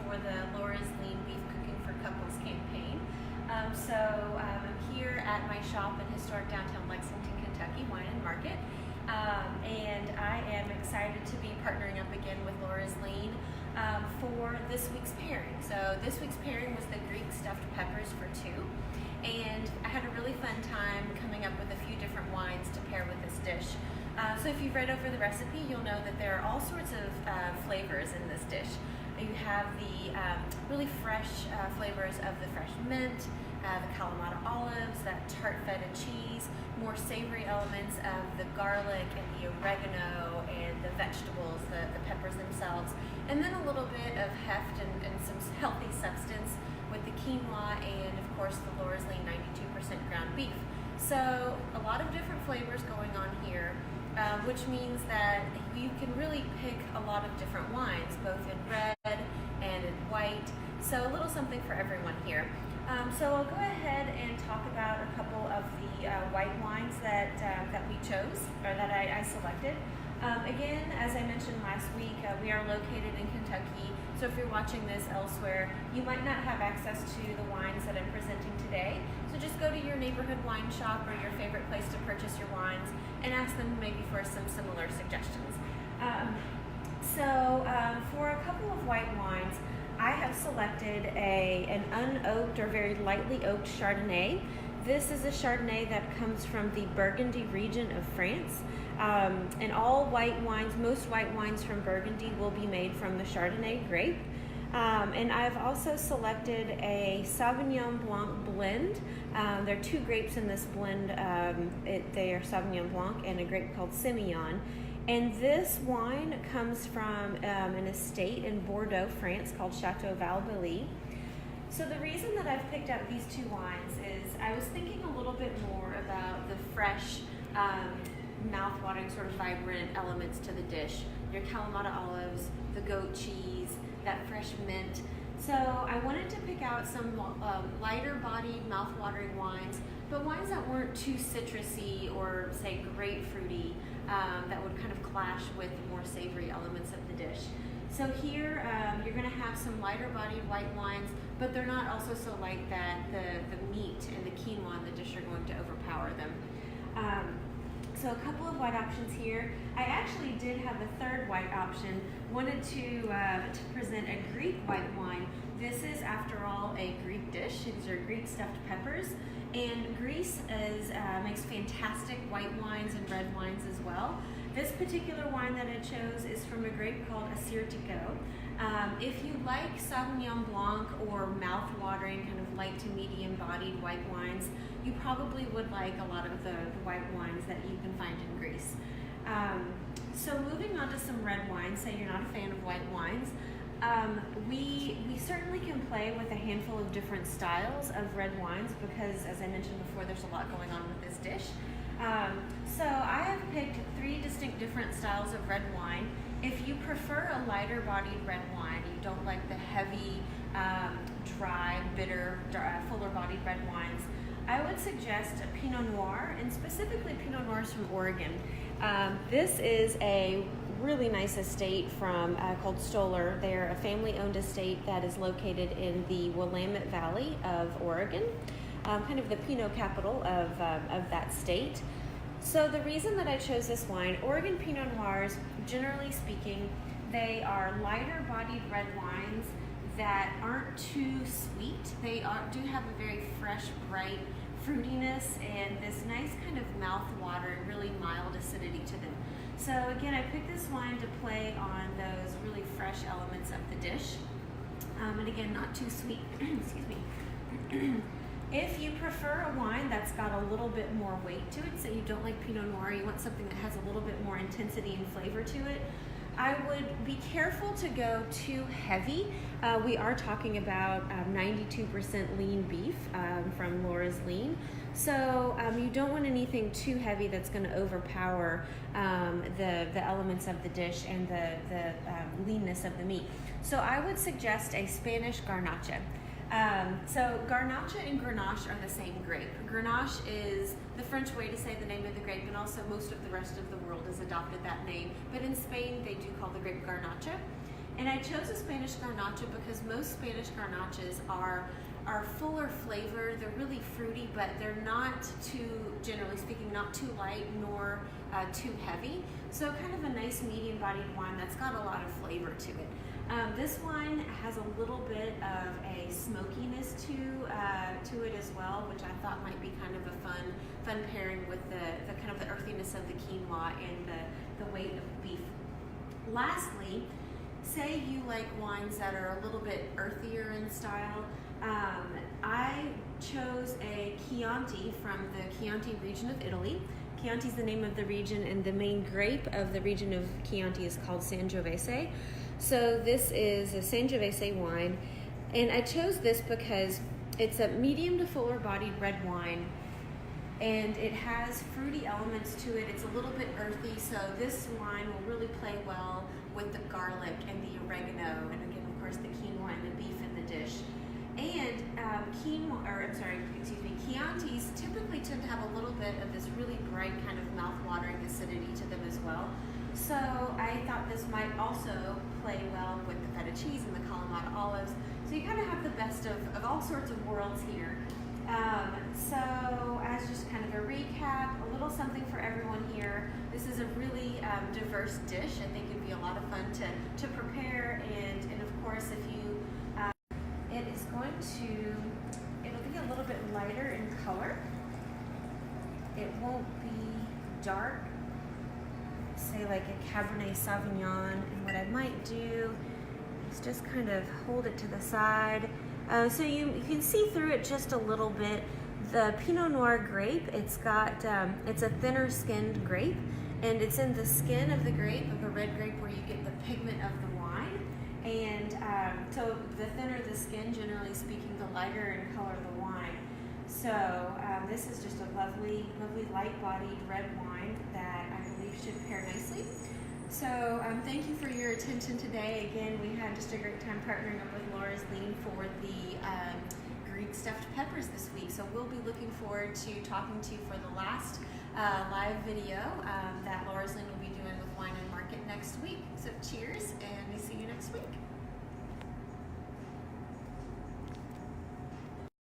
for the Laura's Lean Beef Cooking for Couples campaign. I'm here at my shop in historic downtown Lexington, Kentucky, Wine and Market. And I am excited to be partnering up again with Laura's Lean for this week's pairing. So this week's pairing was the Greek stuffed peppers for two. And I had a really fun time coming up with a few different wines to pair with this dish. So if you've read over the recipe, you'll know that there are all sorts of flavors in this dish. You have the really fresh flavors of the fresh mint, the kalamata olives, that tart feta cheese, more savory elements of the garlic and the oregano and the vegetables, the peppers themselves, and then a little bit of heft and some healthy substance with the quinoa and, of course, the Laura's Lean 92% ground beef. So a lot of different flavors going on here, which means that you can really pick a lot of different wines, both in red and in white. So a little something for everyone here. So I'll go ahead and talk about a couple of the white wines that we chose, or that I selected. Again, as I mentioned last week, we are located in Kentucky, so if you're watching this elsewhere, you might not have access to the wines that I'm presenting today. So just go to your neighborhood wine shop or your favorite place to purchase your wines and ask them maybe for some similar suggestions. For a couple of white wines, I have selected an unoaked or very lightly oaked Chardonnay. This is a Chardonnay that comes from the Burgundy region of France. And all white wines, most white wines from Burgundy will be made from the Chardonnay grape. And I've also selected a Sauvignon Blanc blend. There are two grapes in this blend. They are Sauvignon Blanc and a grape called Semillon. And this wine comes from an estate in Bordeaux, France called Chateau Val-Belly. So the reason that I've picked out these two wines is I was thinking a little bit more about the fresh, mouth-watering, sort of vibrant elements to the dish. Your kalamata olives, the goat cheese, that fresh mint. So I wanted to pick out some lighter-bodied, mouth-watering wines, but wines that weren't too citrusy or, say, grapefruity, that would kind of clash with the more savory elements of the dish. So here you're going to have some lighter-bodied white wines, but they're not also so light that the meat and the quinoa in the dish are going to overpower them. So a couple of white options here. I actually did have a third white option. Wanted to present a Greek white wine. This is, after all, a Greek dish. These are Greek stuffed peppers. And Greece makes fantastic white wines and red wines as well. This particular wine that I chose is from a grape called Assyrtiko. If you like Sauvignon Blanc or mouth-watering, kind of light to medium-bodied white wines, you probably would like a lot of the white wines that you can find in Greece. So moving on to some red wines, say you're not a fan of white wines, we certainly can play with a handful of different styles of red wines because, as I mentioned before, there's a lot going on with this dish. So I have picked three distinct different styles of red wine. If you prefer a lighter bodied red wine, you don't like the heavy, dry, bitter, fuller bodied red wines, I would suggest a Pinot Noir, and specifically Pinot Noirs from Oregon. This is a really nice estate from called Stoller. They're a family-owned estate that is located in the Willamette Valley of Oregon, kind of the Pinot capital of that state. So the reason that I chose this wine, Oregon Pinot Noirs, generally speaking, they are lighter-bodied red wines that aren't too sweet. They do have a very fresh, bright fruitiness and this nice kind of mouth-watering, really mild acidity to them. So again, I picked this wine to play on those really fresh elements of the dish. And again, not too sweet, excuse me. If you prefer a wine that's got a little bit more weight to it, so you don't like Pinot Noir, you want something that has a little bit more intensity and flavor to it, I would be careful to go too heavy. We are talking about 92% lean beef from Laura's Lean. So you don't want anything too heavy that's going to overpower the elements of the dish and the leanness of the meat. So I would suggest a Spanish Garnacha. So Garnacha and Grenache are the same grape. Grenache is the French way to say the name of the grape, and also most of the rest of the world has adopted that name. But in Spain, they do call the grape Garnacha. And I chose a Spanish Garnacha because most Spanish Garnachas are fuller flavor. They're really fruity, but they're not too, generally speaking, not too light nor too heavy. So kind of a nice medium-bodied wine that's got a lot of flavor to it. This wine has a little bit of a smokiness to it as well, which I thought might be kind of a fun pairing with the kind of the earthiness of the quinoa and the weight of beef. Lastly, say you like wines that are a little bit earthier in style. I chose a Chianti from the Chianti region of Italy. Chianti is the name of the region, and the main grape of the region of Chianti is called Sangiovese. So this is a Sangiovese wine, and I chose this because it's a medium to fuller bodied red wine, and it has fruity elements to it. It's a little bit earthy, so this wine will really play well with the garlic and the oregano, and again, of course, the quinoa and the beef in the dish. And Chiantis typically tend to have a little bit of this really bright kind of mouth-watering acidity to them as well. So I thought this might also play well with the feta cheese and the kalamata olives. So you kind of have the best of all sorts of worlds here. So as just kind of a recap, a little something for everyone here. This is a really diverse dish. I think it'd be a lot of fun to prepare, and of course, if you it is going to, it'll be a little bit lighter in color. It won't be dark, say like a Cabernet Sauvignon. And what I might do is just kind of hold it to the side. So you can see through it just a little bit. The Pinot Noir grape, it's a thinner skinned grape, and it's in the skin of the grape, of the red grape, where you get the pigment of the wine. And so the thinner the skin, generally speaking, the lighter in color the wine. So this is just a lovely, lovely light-bodied red wine that I believe should pair nicely. So thank you for your attention today. Again, we had just a great time partnering up with Laura's Lean for the Greek stuffed peppers this week. So we'll be looking forward to talking to you for the last live video that Laura's Lean will be doing with Wine and Market next week. So cheers, and we see you next week.